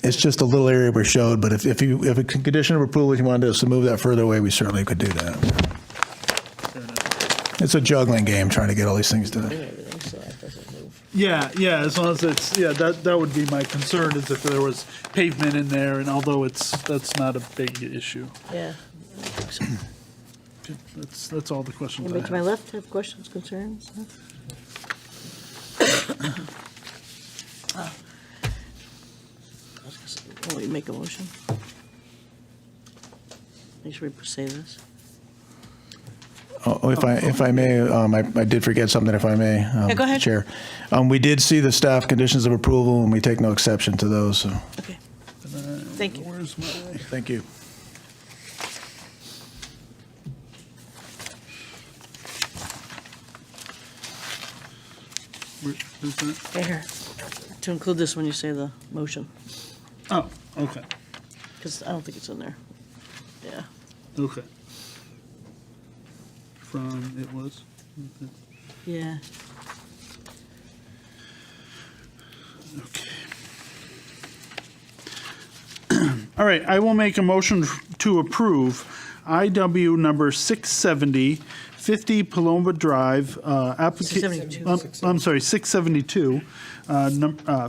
it's just a little area we showed. But if a condition of approval, if you wanted us to move that further away, we certainly could do that. It's a juggling game trying to get all these things done. Yeah, as long as it's, that would be my concern, is if there was pavement in there, and although that's not a big issue. Yeah. That's all the questions I Anybody to my have. left have questions, concerns? No? Will you make a motion? Make sure we say this. Oh, if I may, I did forget something, if I may. go ahead. Chair. We did see the staff conditions of approval, and we take no exception to those. So. Okay. Thank you. Where's my, Thank you. where's that? Right here. To include this when you say the motion, Oh, okay, because I don't think it's in there. Yeah. okay. From, it was? Okay. Yeah. Okay. All right, I will make a motion to approve IW number 670, 50 Paloma Drive, application. 672. I'm sorry, 672,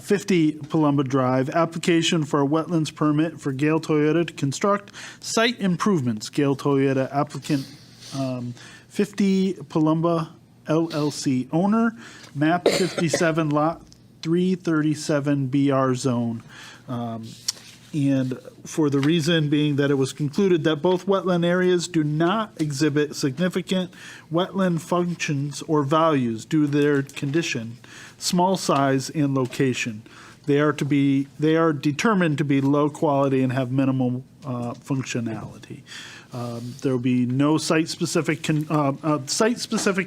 50 Paloma Drive, application for a wetlands permit for Gale Toyota to construct site improvements. Gale Toyota applicant, 50 Palumba LLC owner, map 57, lot 337 BR zone. And for the reason being that it was concluded that both wetland areas do not exhibit significant wetland functions or values due to their condition, small size, and location. They are determined to be low quality and have minimal functionality. There will be no site-specific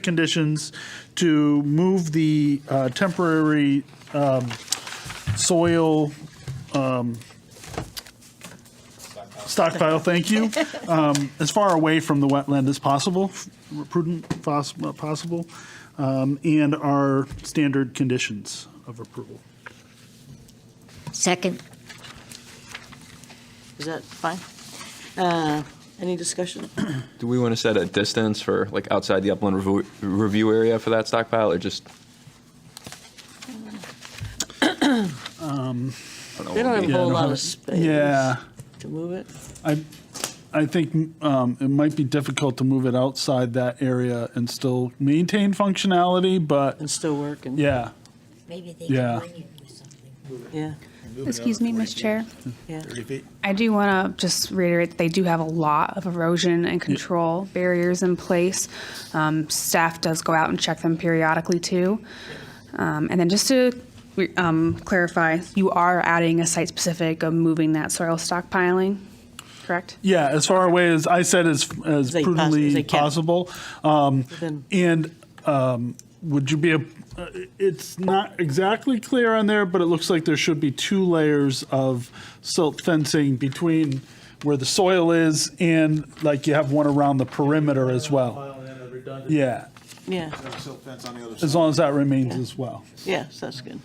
conditions to move the temporary soil stockpile, thank you, as far away from the wetland as possible, possible, and our standard conditions of approval. Second. Is that fine? Any discussion? Do we want to set a distance for, like, outside the upland review area for that stockpile, or just? They don't have a whole lot of space Yeah, to move it. I think it might be difficult to move it outside that area and still maintain functionality, but And still work and. yeah, Maybe they Yeah. can bring you something. Yeah, Excuse me, Ms. Chair. yeah. 30 feet. I do want to just reiterate that they do have a lot of erosion and control barriers in place. Staff does go out and check them periodically too. And then just to clarify, you are adding a site-specific of moving that soil stockpiling, correct? Yeah, as far away as I said, as they as prudently they can. possible. Within- And would you be, it's not exactly clear on there, but it looks like there should be 2 layers of silt fencing between where the soil is and like you have one around the perimeter as well. Yeah, Yeah, as long as that remains as well. yes, that's good.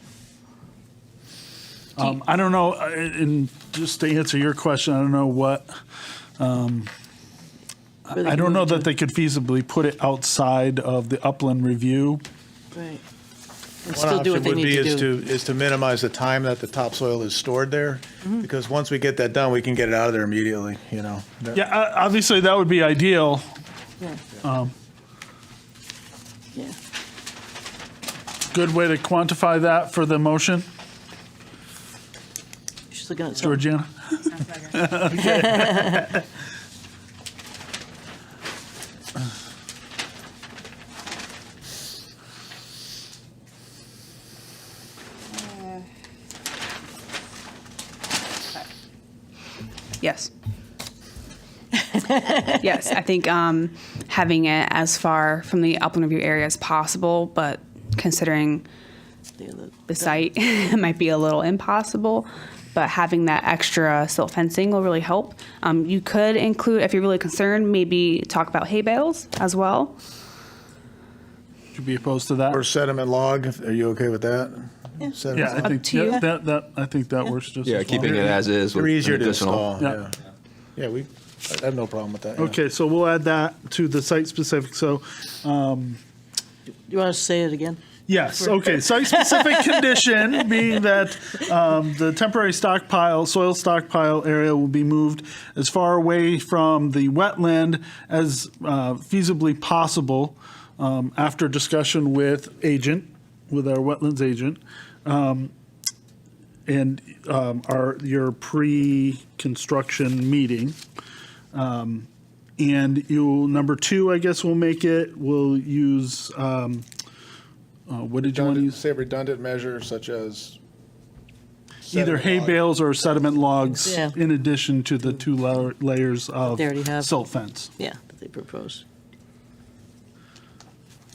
I don't know, and just to answer your question, I don't know what, I don't know that they could feasibly put it outside of the upland review. Right. And One still do what option they would need be to do. is to minimize the time that the topsoil is stored there, because once we get that done, we can get it out of there immediately, you know. Yeah, obviously, that would be ideal. Yeah. Yeah. Good way to quantify that for the motion, She's looking at something. Georgiana? Yes. Yes, I think having it as far from the upland review area as possible, but considering the site, it might be a little impossible. But having that extra silt fencing will really help. You could include, if you're really concerned, maybe talk about hay bales as well. Would you be opposed to that? Or sediment log, are you okay with that? Sediment Yeah, I log? think, to you. I think that works just as well. Yeah, keeping it as is. They're with easier an to additional- install, Yeah. yeah. Yeah, I have no problem with that. yeah. Okay, so we'll add that to the site-specific, so, You want to say it again? yes, okay, site-specific condition being that the temporary stockpile, soil stockpile area will be moved as far away from the wetland as feasibly possible after discussion with our wetlands agent, and your pre-construction meeting. And number 2, I guess we'll make it, we'll use, what did you want to use? Say redundant measures such as. Either sediment hay log. bales or sediment logs Yeah. in addition to the 2 layers of They already have. silt fence. Yeah, that they propose.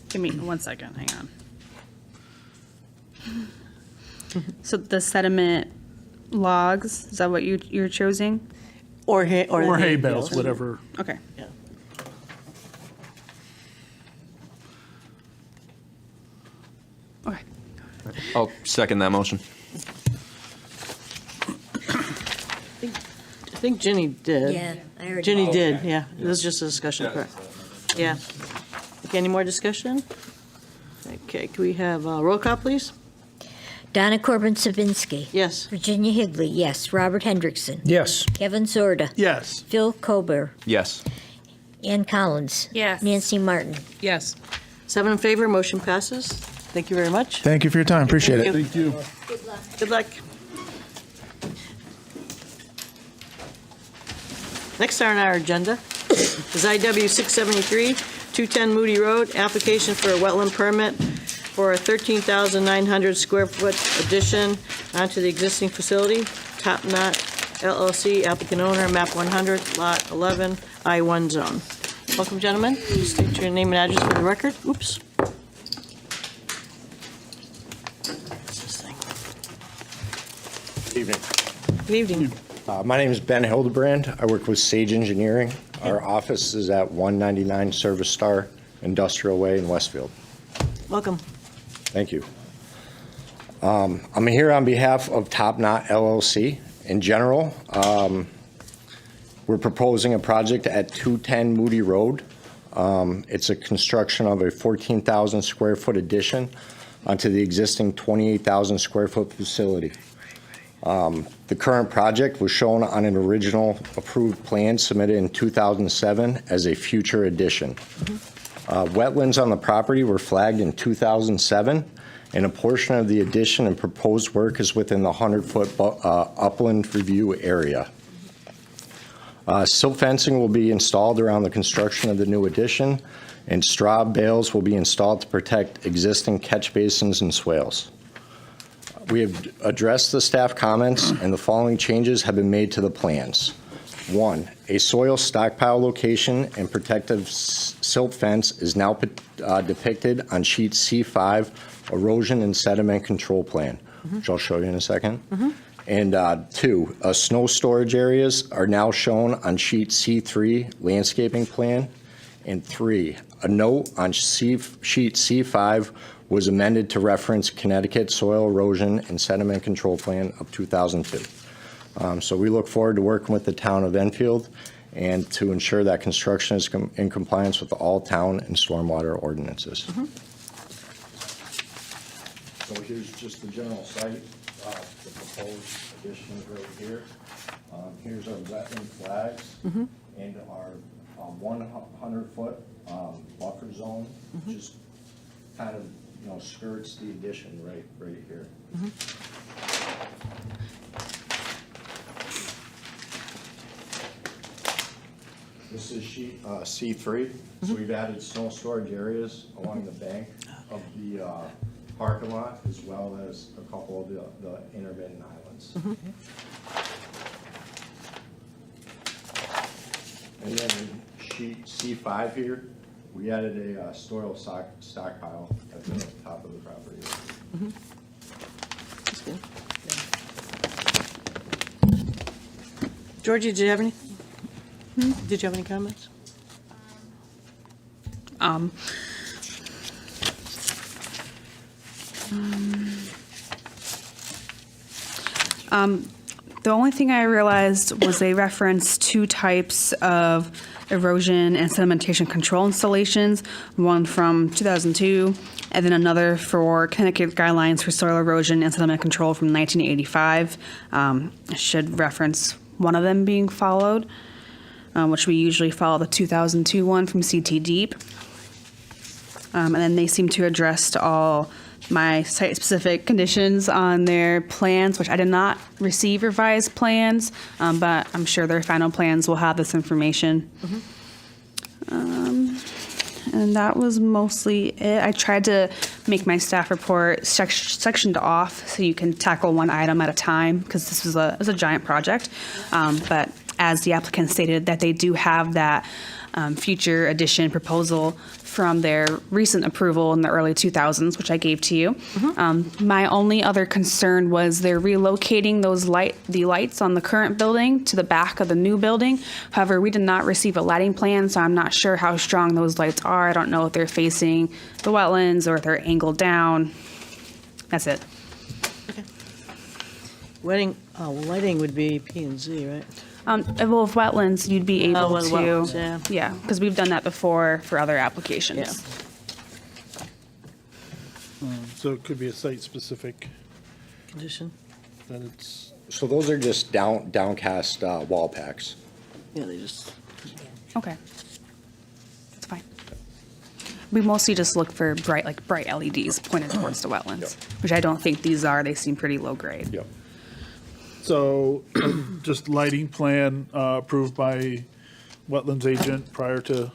Give me 1 second, hang on. So the sediment logs, is that what you're choosing? Or hay, Or hay bales, whatever. Okay. Yeah. Okay. I'll second that motion. I think Ginny did. Yeah, I already. Ginny did, yeah. It was just a discussion, correct? Yeah. Okay, any more discussion? Okay, can we have roll call, please? Donna Corbin Savinsky. Yes. Virginia Higley, yes. Robert Hendrickson. Yes. Kevin Zorda. Yes. Phil Kober. Yes. Ann Collins. Yes. Nancy Martin. Yes. 7 in favor, motion passes. Thank you very much. Thank you for your time, appreciate it. Thank you. Good luck. Next on our agenda is IW 673, 210 Moody Road, application for a wetland permit for a 13,900 square foot addition onto the existing facility. Top Knot LLC, applicant owner, map 100, lot 11, I-1 zone. Welcome, gentlemen. Please state your name and address for the record. Oops. What's this thing? Evening. Good evening. My name is Ben Hildebrand. I work with Sage Engineering. Our office is at 199 Service Star Industrial Way in Westfield. Welcome. Thank you. I'm here on behalf of Top Knot LLC. In general, we're proposing a project at 210 Moody Road. It's a construction of a 14,000 square foot addition onto the existing 28,000 square foot facility. The current project was shown on an original approved plan submitted in 2007 as a future addition. Wetlands on the property were flagged in 2007, and a portion of the addition and proposed work is within the 100-foot upland review area. Silt fencing will be installed around the construction of the new addition, and straw bales will be installed to protect existing catch basins and swales. We have addressed the staff comments, and the following changes have been made to the plans. 1, a soil stockpile location and protective silt fence is now depicted on sheet C5, erosion and sediment control plan, which I'll show you in a second. And 2, snow storage areas are now shown on sheet C3, landscaping plan. And 3, a note on sheet C5 was amended to reference Connecticut Soil Erosion and Sediment Control Plan of 2002. So we look forward to working with the town of Enfield and to ensure that construction is in compliance with all town and stormwater ordinances. So here's just the general site, the proposed addition is right here. Here's our wetland flags and our 100-foot buffer zone, just kind of, skirts the addition right here. This is sheet C3, so we've added snow storage areas along the bank of the parking lot, as well as a couple of the intermittent islands. And then in sheet C5 here, we added a soil stockpile at the top of the property. That's good. Georgie, did you have any? Did you have any comments? The only thing I realized was they referenced 2 types of erosion and sedimentation control installations, one from 2002 and then another for Connecticut Guidelines for Soil Erosion and Sediment Control from 1985. I should reference one of them being followed, which we usually follow the 2002 one from CT Deep. And then they seem to address all my site-specific conditions on their plans, which I did not receive revised plans, but I'm sure their final plans will have this information. And that was mostly it. I tried to make my staff report sectioned off so you can tackle one item at a time, because this was a giant project. But as the applicant stated, that they do have that future addition proposal from their recent approval in the early 2000s, which I gave to you. My only other concern was they're relocating the lights on the current building to the back of the new building. However, we did not receive a lighting plan, so I'm not sure how strong those lights are. I don't know if they're facing the wetlands or if they're angled down. That's it. Lighting would be P&Z, right? Well, with wetlands, you'd be able with to. wetlands, yeah. Because we've done that before for other applications. So it could be a site-specific Condition? that it's, So those are just downcast wall packs. Yeah, they just, Okay. That's fine. We mostly just look for bright LEDs pointed towards the wetlands, which I don't think these are. They seem pretty low grade. Yep. so just lighting plan approved by wetlands agent prior to,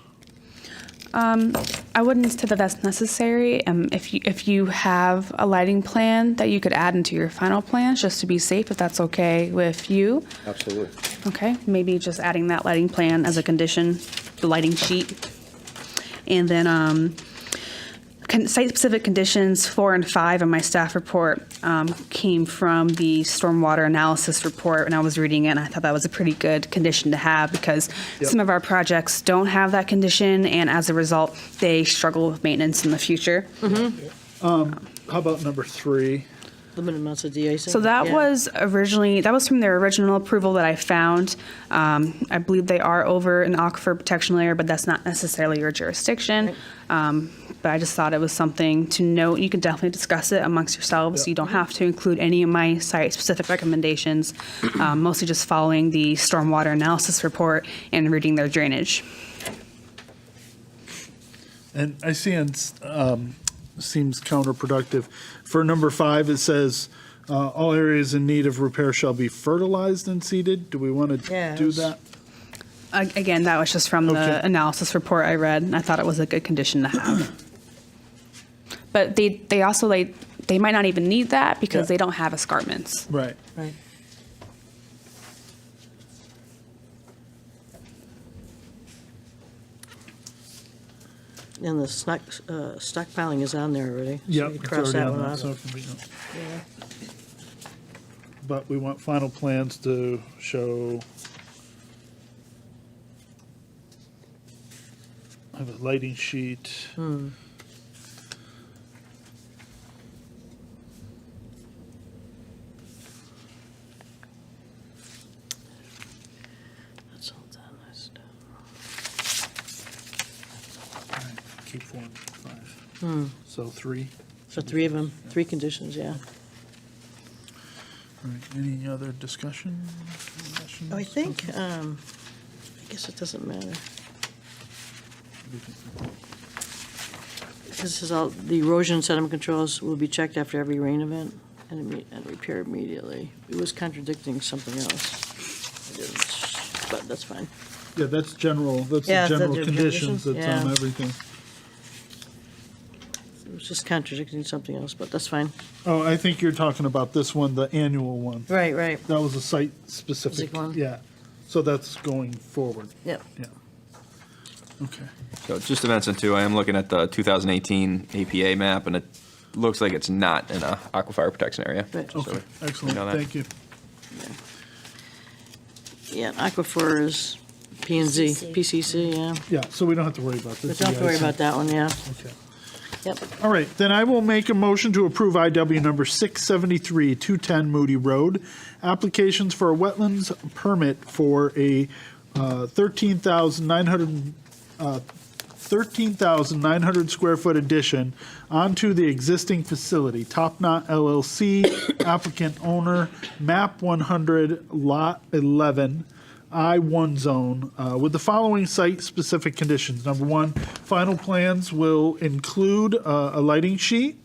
I wouldn't say that that's necessary. If you have a lighting plan that you could add into your final plans, just to be safe, if that's okay with you. Absolutely. Okay, maybe just adding that lighting plan as a condition, the lighting sheet. And then site-specific conditions 4 and 5 in my staff report came from the stormwater analysis report when I was reading it, and I thought that was a pretty good condition to have because some of our projects don't have that condition, and as a result, they struggle with maintenance in the future. how about number 3? limited amounts of de-icing? So that was from their original approval that I found. I believe they are over an aquifer protection layer, but that's not necessarily your jurisdiction. But I just thought it was something to note. You can definitely discuss it amongst yourselves. You don't have to include any of my site-specific recommendations, mostly just following the stormwater analysis report and reading their drainage. And I see in seems counterproductive. For number 5, it says, all areas in need of repair shall be fertilized and seeded. Do we want to Yes. do that? Again, that was just from Okay. the analysis report I read, and I thought it was a good condition to have. But they also, they might not even need that because Yeah. they don't have escarpments. Right. Right. And the stockpiling is on there already. so Yep, you it's cross already that on one that, off. so it can be done. But we want final plans to show. I have a lighting sheet. That's all done, that's done. All right, keep 4 and 5. So 3. So 3 of them, 3 conditions, yeah. All right, any other discussion? Questions? Oh, I think, I guess it doesn't matter. This is all, the erosion sediment controls will be checked after every rain event and repaired immediately. It was contradicting something else. I didn't, but that's fine. Yeah, that's general, that's Yeah, the that's general the conditions that's conditions, on yeah. everything. It was just contradicting something else, but that's fine. Oh, I think you're talking about this one, the annual one. Right, right. That was a site-specific, Specific one. yeah. So that's going forward, Yep. yeah. Okay. So just to mention too, I am looking at the 2018 APA map, and it looks like it's not in a aquifer protection area. Right. So, Okay, excellent, know that. thank you. Yeah, aquifer is P and Z, PCC, yeah. Yeah, so we don't have to worry about But this. don't have to worry about that one, yeah. Okay. Yep. All right, then I will make a motion to approve IW number 673, 210 Moody Road. Applications for a wetlands permit for a 13,900 square foot addition onto the existing facility. Top Knot LLC, applicant owner, map 100, lot 11, I-1 zone, with the following site-specific conditions. Number 1, final plans will include a lighting sheet.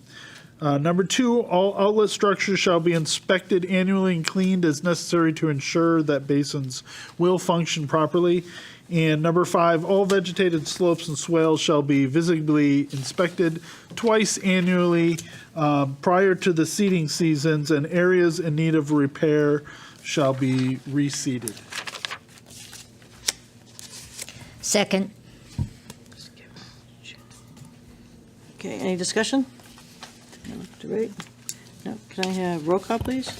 Number 2, all outlet structures shall be inspected annually and cleaned as necessary to ensure that basins will function properly. And number 5, all vegetated slopes and swales shall be visibly inspected twice annually prior to the seeding seasons, and areas in need of repair shall be reseeded. Second. Okay, any discussion? No, debate? No, can I have roll call, please?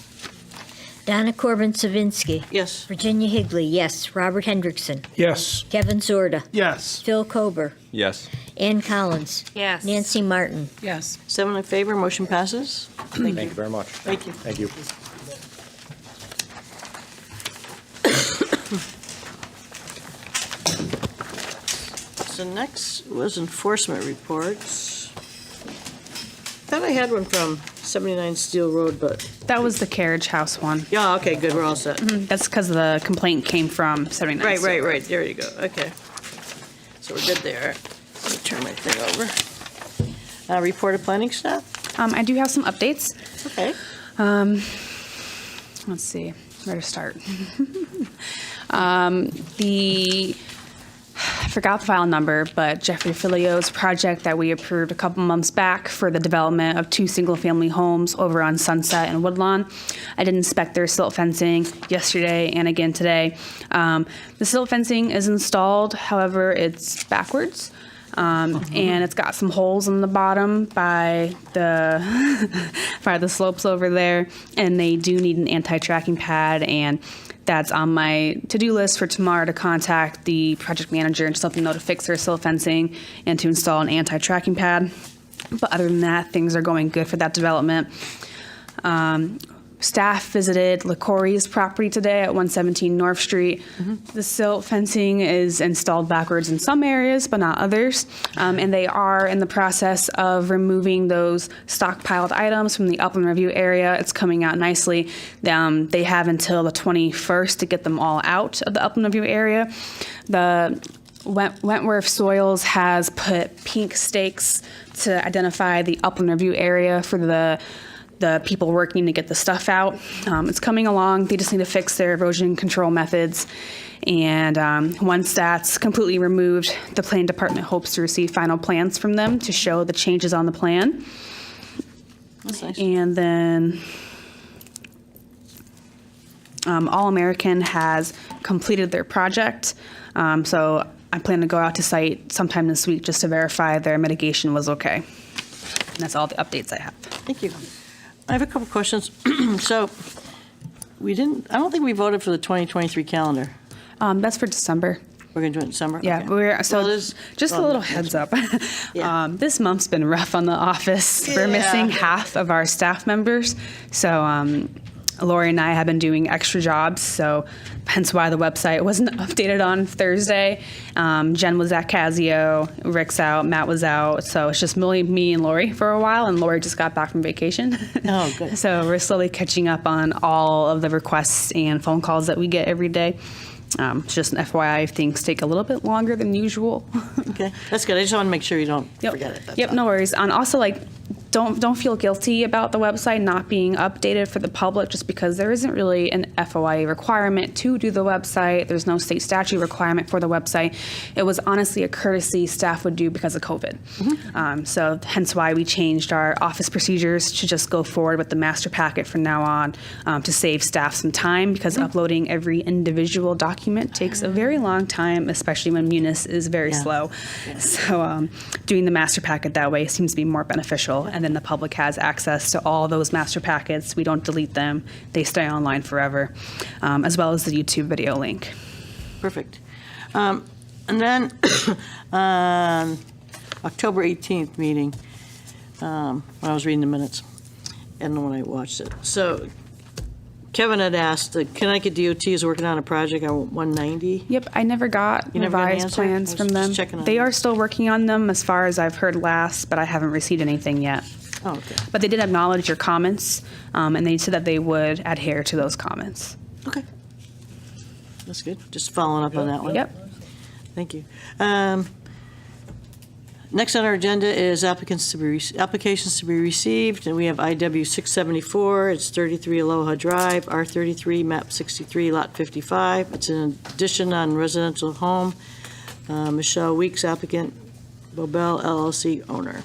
Donna Corbin Savinsky. Yes. Virginia Higley, yes. Robert Hendrickson. Yes. Kevin Zorda. Yes. Phil Kober. Yes. Ann Collins. Yes. Nancy Martin. Yes. 7 in favor, motion passes. Thank you very much. Thank you. Thank you. So next was enforcement reports. Thought I had one from 79 Steel Road, but, That was the carriage house one. yeah, okay, good, we're all set. That's because the complaint came from 79. Right, Steel right, Road. right, there you go, okay. So we're good there. Let me turn my thing over. Report of planning staff? I do have some updates. Okay. Let's see, where to start. I forgot the file number, but Jeffrey Filio's project that we approved a couple months back for the development of 2 single-family homes over on Sunset and Woodlawn. I did inspect their silt fencing yesterday and again today. The silt fencing is installed, however, it's backwards. And it's got some holes in the bottom by the slopes over there, and they do need an anti-tracking pad, and that's on my to-do list for tomorrow to contact the project manager and just let them know to fix their silt fencing and to install an anti-tracking pad. But other than that, things are going good for that development. Staff visited LaCorey's property today at 117 North Street. The silt fencing is installed backwards in some areas, but not others. And they are in the process of removing those stockpiled items from the upland review area. It's coming out nicely. They have until the 21st to get them all out of the upland review area. The Wentworth Soils has put pink stakes to identify the upland review area for the people working to get the stuff out. It's coming along. They just need to fix their erosion control methods. And once that's completely removed, the planning department hopes to receive final plans from them to show the changes on the plan. That's nice. And then All-American has completed their project. So I plan to go out to site sometime this week just to verify their mitigation was okay. And that's all the updates I have. Thank you. I have a couple questions. So I don't think we voted for the 2023 calendar. That's for December. We're going to do it in December? Yeah, Okay. so Well, it is- just a well, little next heads week. up. Yeah. This month's been rough on the office. We're missing half of our staff members. So Lori and I have been doing extra jobs, so hence why the website wasn't updated on Thursday. Jen was at Casio, Rick's out, Matt was out, so it's just me and Lori for a while, and Lori just got back from vacation. Oh, good. So we're slowly catching up on all of the requests and phone calls that we get every day. It's just an FYI if things take a little bit longer than usual. Okay, that's good. I just want to make sure you don't forget it. That's all. No worries. And also, don't feel guilty about the website not being updated for the public just because there isn't really an FOIA requirement to do the website. There's no state statute requirement for the website. It was honestly a courtesy staff would do because of COVID. So hence why we changed our office procedures to just go forward with the master packet from now on to save staff some time because uploading every individual document takes a very long time, especially when Munis is very slow. So doing the master packet that way seems to be more beneficial. And then the public has access to all those master packets. We don't delete them. They stay online forever, as well as the YouTube video link. Perfect. And then October 18th meeting, when I was reading the minutes, and when I watched it. So Kevin had asked, the Connecticut DOT is working on a project on 190. Yep, I never got You never got an revised answer? plans I was from them. just checking on They that. are still working on them as far as I've heard last, but I haven't received anything yet. Oh, okay. But they did acknowledge your comments, and they said that they would adhere to those comments. Okay. That's good. Just following up on that one. Yep. Thank you. Next on our agenda is applications to be received, and we have IW 674. It's 33 Aloha Drive, R33, map 63, lot 55. It's an addition on residential home. Michelle Weeks, applicant, Bobel LLC owner.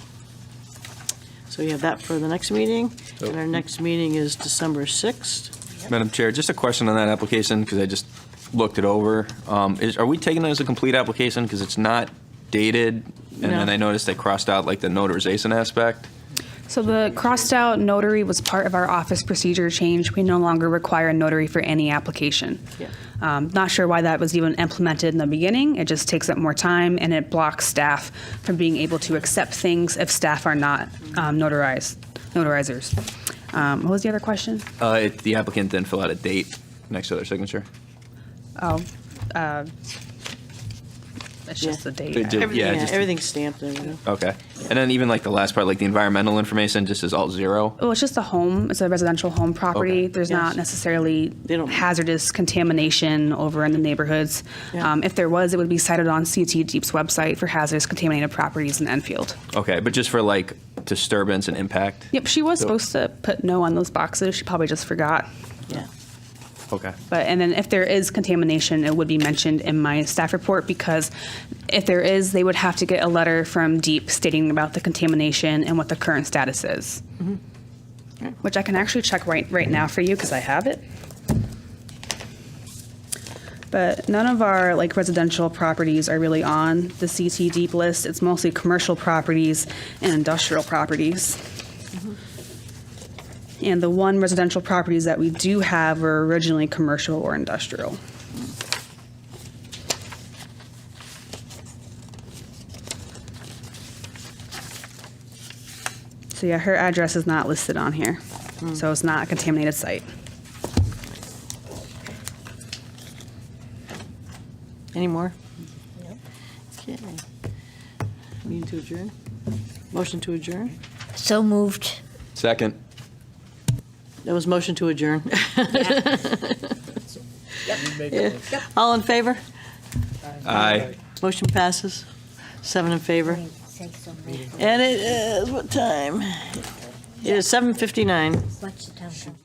So we have that for the next meeting, and our next meeting is December 6th. Madam Chair, just a question on that application, because I just looked it over. Are we taking it as a complete application, because it's not dated? And No. then I noticed they crossed out like the notarization aspect. So the crossed out notary was part of our office procedure change. We no longer require a notary for any application. Yeah. Not sure why that was even implemented in the beginning. It just takes up more time and it blocks staff from being able to accept things if staff are not notarizers. What was the other question? The applicant didn't fill out a date next to their signature. Oh, it's just the date. Everything's stamped there, you know. Okay. And then even like the last part, like the environmental information just is all zero. Well, it's just a home. It's a residential home property. Okay. There's Yes. not necessarily They don't- hazardous contamination over in the neighborhoods. Yeah. If there was, it would be cited on CT Deep's website for hazardous contaminated properties in Enfield. Okay, but just for like disturbance and impact? Yep, she was supposed to put no on those boxes. She probably just forgot. Yeah. Okay. And then if there is contamination, it would be mentioned in my staff report because if there is, they would have to get a letter from Deep stating about the contamination and what the current status is. Which I can actually check right now for you because I have it. But none of our residential properties are really on the CT Deep list. It's mostly commercial properties and industrial properties. And the one residential properties that we do have were originally commercial or industrial. So yeah, her address is not listed on here. So it's not a contaminated site. Any more? Okay. Need to adjourn? Motion to adjourn? So moved. Second. That was motion to adjourn. Yeah. All in favor? Aye. Motion passes. 7 in favor. Say so, man. And it is, what time? It is 7:59. Watch the town council.